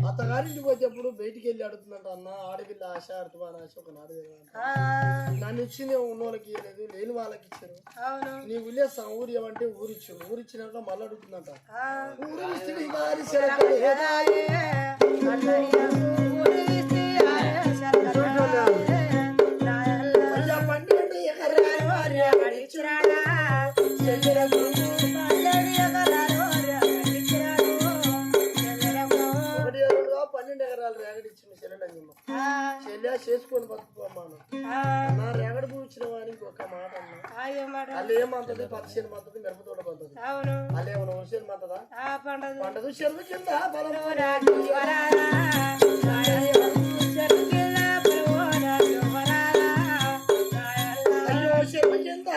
అత్తగారింటికి వచ్చేప్పుడు బయటికి వెళ్ళి అడుగుతుందంట అన్న ఆడపిల్ల ఆశ అర్థమాన ఆశ ఒక నాడు నన్ను ఇచ్చింది ఉన్నోళ్ళకి ఇవ్వలేదు లేని వాళ్ళకి ఇచ్చారు నీ ఉల్లేస్తాం ఊరి ఏమంటే ఊరిచ్చాడు ఊరిచ్చినాక మళ్ళీ అడుగుతుందంట ఊరు చెల్లె చేసుకొని బతుకుపోమ్మాను నా రేగడి పూచిన వానికి ఒక మాట అన్నా వాళ్ళు ఏమంటది పచ్చిని మంతది మిరపతోట పంతది వాళ్ళు ఏమన్నా వరిసేది మంతదా పంటదు చెరువు కింద అయ్యో చెరువు కింద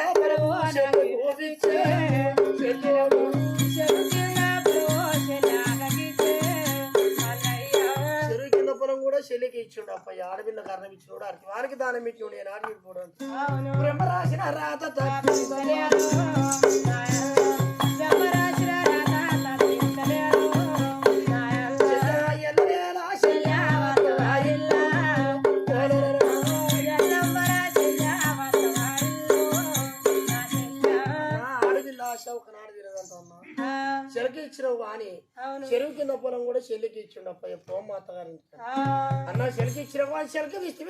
చెల్లికి ఇచ్చిండు అప్పయ్య ఆడపిల్ల కారణం ఇచ్చినోడు అర్థం వారికి దానం ఇచ్చినోడు నేను ఆడిపోవడం బ్రహ్మ రాసిన రాత ఆడపిల్ల ఆశ ఒకనాడు తిరగంటమ్మా చెరుకు ఇచ్చినావు కానీ చెరువు కింద పొలం కూడా చెల్లికి ఇచ్చిండు అప్పయ్య పోమ్మ అత్తగారి అన్న చెరుకు ఇచ్చినావు చెరుకు ఇస్తే